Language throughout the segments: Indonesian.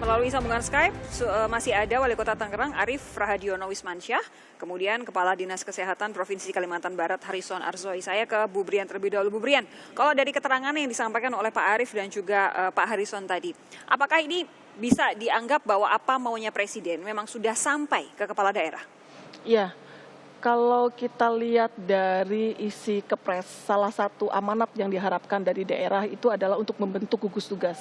Melalui sambungan Skype masih ada Wali Kota Tangerang Arief Rahadiono Wismansyah, kemudian Kepala Dinas Kesehatan Provinsi Kalimantan Barat Harrison Arzoi. Saya ke Bu Brian terlebih dahulu. Bu Brian, kalau dari keterangan yang disampaikan oleh Pak Arief dan juga Pak Harrison tadi, apakah ini bisa dianggap bahwa apa maunya Presiden memang sudah sampai ke kepala daerah? Iya. Kalau kita lihat dari isi kepres, salah satu amanat yang diharapkan dari daerah itu adalah untuk membentuk gugus tugas.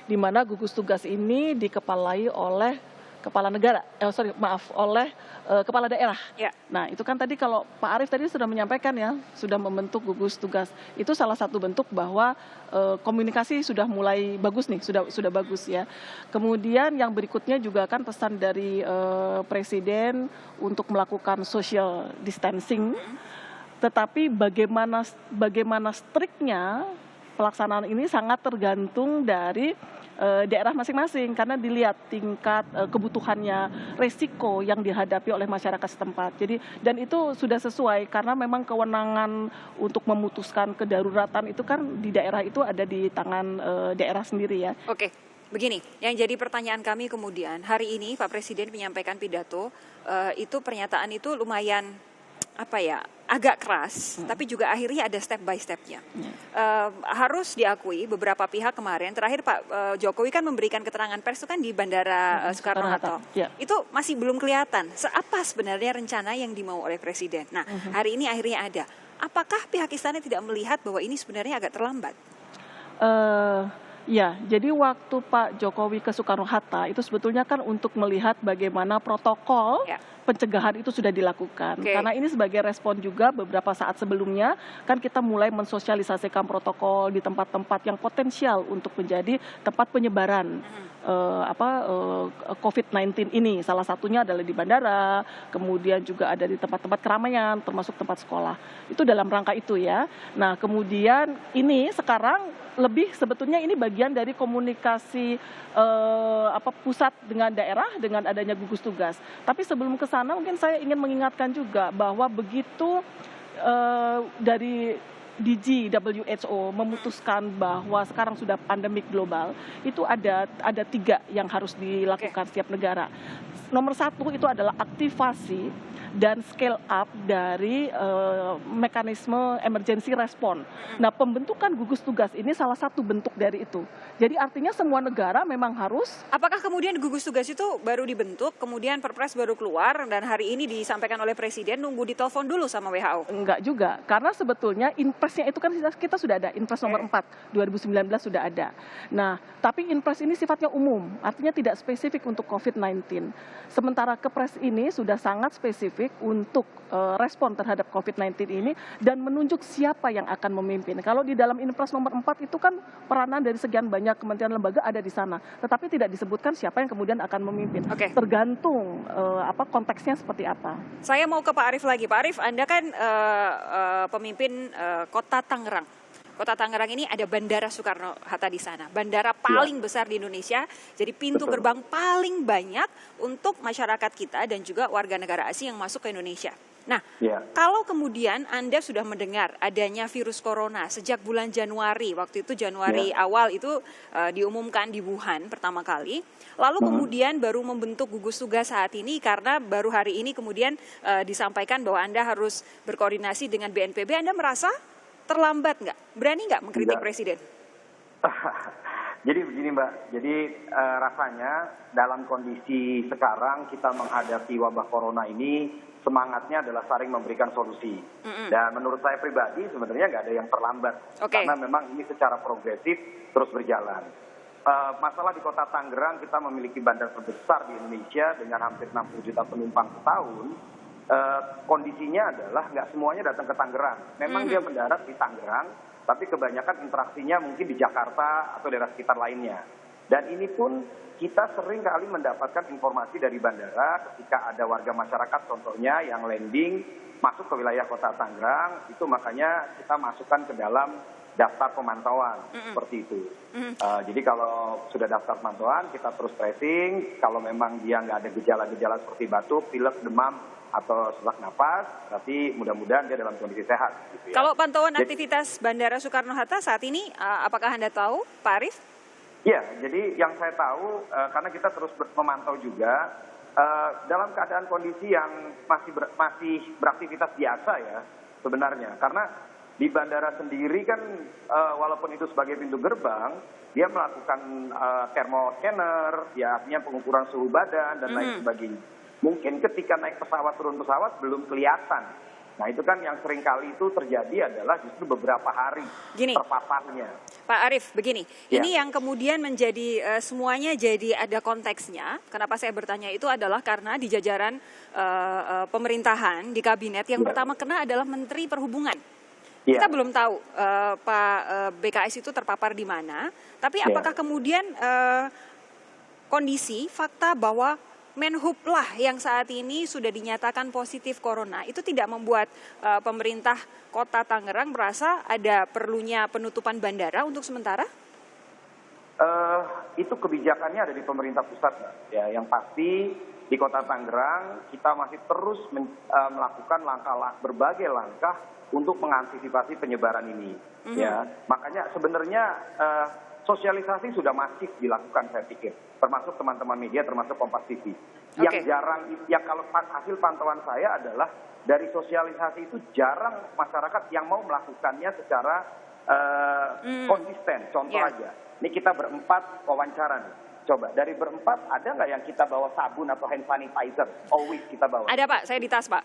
Di mana gugus tugas ini dikepalai oleh kepala negara, oleh kepala daerah. Ya. Nah, itu kan tadi kalau Pak Arief tadi sudah menyampaikan ya, sudah membentuk gugus tugas. Itu salah satu bentuk bahwa komunikasi sudah mulai bagus nih, sudah bagus ya. Kemudian yang berikutnya juga kan pesan dari Presiden untuk melakukan social distancing. Tetapi bagaimana striknya pelaksanaan ini sangat tergantung dari daerah masing-masing, karena dilihat tingkat kebutuhannya, resiko yang dihadapi oleh masyarakat setempat. Jadi dan itu sudah sesuai karena memang kewenangan untuk memutuskan kedaruratan itu kan di daerah itu ada di tangan daerah sendiri ya. Oke. Begini, yang jadi pertanyaan kami kemudian, hari ini Pak Presiden menyampaikan pidato, itu pernyataan itu lumayan agak keras, tapi juga akhirnya ada step by stepnya. Harus diakui beberapa pihak kemarin, terakhir Pak Jokowi kan memberikan keterangan pers itu kan di Bandara Soekarno-Hatta. Itu masih belum kelihatan apa sebenarnya rencana yang dimau oleh Presiden. Nah, hari ini akhirnya ada. Apakah pihak istana tidak melihat bahwa ini sebenarnya agak terlambat? Ya, jadi waktu Pak Jokowi ke Soekarno-Hatta itu sebetulnya kan untuk melihat bagaimana protokol pencegahan itu sudah dilakukan. Karena ini sebagai respon juga beberapa saat sebelumnya kan kita mulai mensosialisasikan protokol di tempat-tempat yang potensial untuk menjadi tempat penyebaran COVID-19 ini. Salah satunya adalah di bandara, kemudian juga ada di tempat-tempat keramaian, termasuk tempat sekolah. Itu dalam rangka itu ya. Nah, kemudian ini sekarang lebih sebetulnya ini bagian dari komunikasi pusat dengan daerah dengan adanya gugus tugas. Tapi sebelum ke sana mungkin saya ingin mengingatkan juga bahwa begitu dari DG WHO memutuskan bahwa sekarang sudah pandemik global, itu ada 3 yang harus dilakukan setiap negara. Nomor 1 itu adalah aktivasi dan scale up dari mekanisme emergency response. Nah, pembentukan gugus tugas ini salah satu bentuk dari itu. Jadi artinya semua negara memang harus. Apakah kemudian gugus tugas itu baru dibentuk, kemudian Perpres baru keluar, dan hari ini disampaikan oleh Presiden nunggu ditelepon dulu sama WHO? Enggak juga, karena sebetulnya Inpresnya itu kan kita sudah ada, Inpres nomor 4, 2019 sudah ada. Nah, tapi Inpres ini sifatnya umum, artinya tidak spesifik untuk COVID-19. Sementara Kepres ini sudah sangat spesifik untuk respon terhadap COVID-19 ini dan menunjuk siapa yang akan memimpin. Kalau di dalam Inpres nomor 4 itu kan peranan dari sekian banyak kementerian lembaga ada di sana, tetapi tidak disebutkan siapa yang kemudian akan memimpin. Tergantung konteksnya seperti apa. Saya mau ke Pak Arief lagi. Pak Arief, Anda kan pemimpin Kota Tangerang. Kota Tangerang ini ada Bandara Soekarno-Hatta di sana. Bandara paling besar di Indonesia, jadi pintu gerbang paling banyak untuk masyarakat kita dan juga warga negara asing yang masuk ke Indonesia. Nah, kalau kemudian Anda sudah mendengar adanya virus corona sejak bulan Januari, waktu itu Januari awal itu diumumkan di Wuhan pertama kali, lalu kemudian baru membentuk gugus tugas saat ini karena baru hari ini kemudian disampaikan bahwa Anda harus berkoordinasi dengan BNPB, Anda merasa terlambat nggak? Berani nggak mengkritik Presiden? Jadi begini Mbak, jadi rasanya dalam kondisi sekarang kita menghadapi wabah corona ini semangatnya adalah saling memberikan solusi. Dan menurut saya pribadi sebenarnya nggak ada yang terlambat. Karena memang ini secara progresif terus berjalan. Masalah di Kota Tangerang kita memiliki bandara terbesar di Indonesia dengan hampir 60 juta penumpang setahun. Kondisinya adalah nggak semuanya datang ke Tangerang. Memang dia mendarat di Tangerang, tapi kebanyakan interaksinya mungkin di Jakarta atau daerah sekitar lainnya. Dan ini pun kita sering kali mendapatkan informasi dari bandara ketika ada warga masyarakat contohnya yang landing masuk ke wilayah Kota Tangerang, itu makanya kita masukkan ke dalam daftar pemantauan seperti itu. Jadi kalau sudah daftar pemantauan kita terus tracing, kalau memang dia nggak ada gejala-gejala seperti batuk, pilek, demam, atau sesak napas, tapi mudah-mudahan dia dalam kondisi sehat. Gitu ya. Kalau pantauan aktivitas Bandara Soekarno-Hatta saat ini, apakah Anda tahu, Pak Arief? Ya, jadi yang saya tahu karena kita terus memantau juga dalam keadaan kondisi yang masih beraktivitas biasa ya sebenarnya. Karena di bandara sendiri kan walaupun itu sebagai pintu gerbang, dia melakukan thermoscanner, ya artinya pengukuran suhu badan dan lain sebagainya. Mungkin ketika naik pesawat turun pesawat belum kelihatan. Nah itu kan yang seringkali itu terjadi adalah justru beberapa hari terpaparnya. Pak Arief, begini, ini yang kemudian menjadi semuanya jadi ada konteksnya. Kenapa saya bertanya itu adalah karena di jajaran pemerintahan, di kabinet yang pertama kena adalah Menteri Perhubungan. Kita belum tahu Pak BKS itu terpapar di mana, tapi apakah kemudian kondisi, fakta bahwa Menhub lah yang saat ini sudah dinyatakan positif corona, itu tidak membuat pemerintah Kota Tangerang merasa ada perlunya penutupan bandara untuk sementara? Itu kebijakannya ada di pemerintah pusat, ya. Yang pasti di Kota Tangerang kita masih terus melakukan berbagai langkah untuk mengantisipasi penyebaran ini. Ya, makanya sebenarnya sosialisasi sudah masif dilakukan saya pikir, termasuk teman-teman media, termasuk Kompas TV. Yang jarang, yang kalau hasil pantauan saya adalah dari sosialisasi itu jarang masyarakat yang mau melakukannya secara konsisten. Contoh aja, ini kita berempat wawancara nih. Coba dari berempat ada nggak yang kita bawa sabun atau hand sanitizer? Always kita bawa. Ada Pak, saya di tas Pak.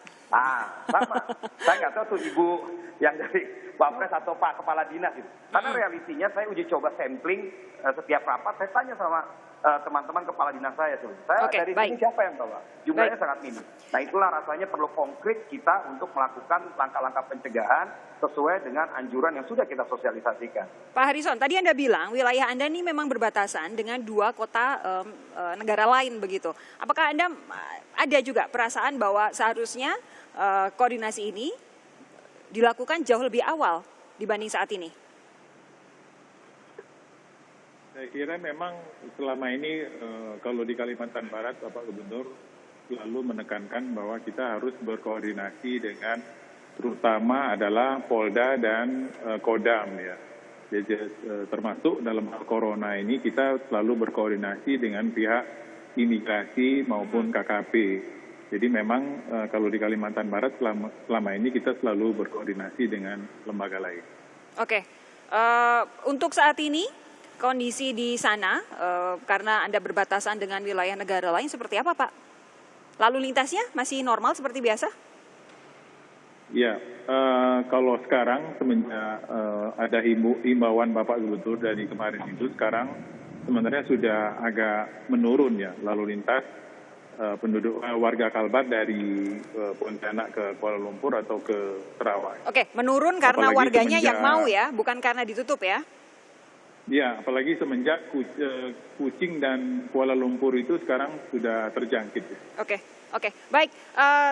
Sama. Saya nggak tahu tuh ibu yang dari Wapres atau Pak Kepala Dinas itu. Karena realitinya saya uji coba sampling setiap rapat, saya tanya sama teman-teman Kepala Dinas saya tuh. Saya dari sini siapa yang bawa? Jumlahnya sangat minim. Nah itulah rasanya perlu konkret kita untuk melakukan langkah-langkah pencegahan sesuai dengan anjuran yang sudah kita sosialisasikan. Pak Harrison, tadi Anda bilang wilayah Anda ini memang berbatasan dengan 2 kota negara lain begitu. Apakah Anda ada juga perasaan bahwa seharusnya koordinasi ini dilakukan jauh lebih awal dibanding saat ini? Saya kira memang selama ini kalau di Kalimantan Barat Bapak Gubernur selalu menekankan bahwa kita harus berkoordinasi dengan terutama adalah Polda dan Kodam ya. Jadi termasuk dalam hal corona ini kita selalu berkoordinasi dengan pihak imigrasi maupun KKP. Jadi memang kalau di Kalimantan Barat selama ini kita selalu berkoordinasi dengan lembaga lain. Oke, untuk saat ini kondisi di sana karena Anda berbatasan dengan wilayah negara lain seperti apa Pak? Lalu lintasnya masih normal seperti biasa? Ya, kalau sekarang semenjak ada himbauan Bapak Gubernur dari kemarin itu, sekarang sebenarnya sudah agak menurun ya lalu lintas penduduk warga Kalbar dari Pontianak ke Kuala Lumpur atau ke Sarawak. Oke, menurun karena apalagi warganya yang mau ya, bukan karena ditutup ya? Ya, apalagi semenjak Kuching dan Kuala Lumpur itu sekarang sudah terjangkit. Oke, baik.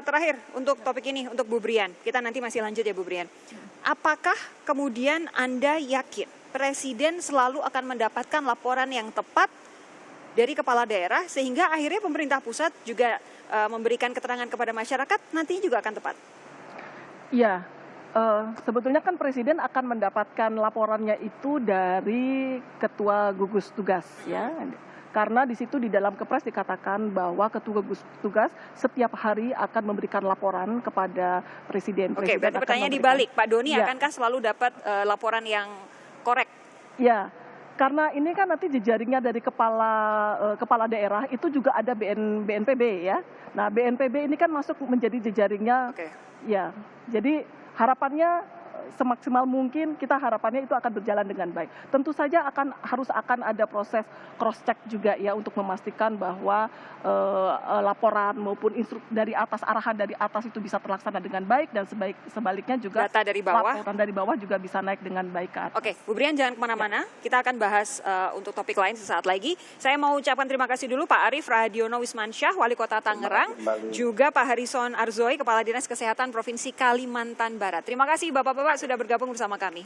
Terakhir untuk topik ini, untuk Bu Brian. Kita nanti masih lanjut ya Bu Brian. Apakah kemudian Anda yakin Presiden selalu akan mendapatkan laporan yang tepat dari kepala daerah sehingga akhirnya pemerintah pusat juga memberikan keterangan kepada masyarakat nantinya juga akan tepat? Iya, sebetulnya kan Presiden akan mendapatkan laporannya itu dari Ketua Gugus Tugas ya. Karena di situ di dalam Kepres dikatakan bahwa Ketua Gugus Tugas setiap hari akan memberikan laporan kepada Presiden. Oke, berarti pertanyaan dibalik, Pak Doni akankah selalu dapat laporan yang korek? Ya, karena ini kan nanti jejaringnya dari kepala daerah itu juga ada BNPB ya. Nah BNPB ini kan masuk menjadi jejaringnya. Ya, jadi harapannya semaksimal mungkin kita harapannya itu akan berjalan dengan baik. Tentu saja harus ada proses cross check juga ya untuk memastikan bahwa laporan maupun dari atas arahan dari atas itu bisa terlaksana dengan baik dan sebaliknya juga data dari bawah, laporan dari bawah juga bisa naik dengan baik ke atas. Oke, Bu Brian jangan kemana-mana. Kita akan bahas untuk topik lain sesaat lagi. Saya mau ucapkan terima kasih dulu Pak Arief Radiono Wismansyah, Wali Kota Tangerang, juga Pak Harrison Arzoi, Kepala Dinas Kesehatan Provinsi Kalimantan Barat. Terima kasih Bapak-Bapak sudah bergabung bersama kami.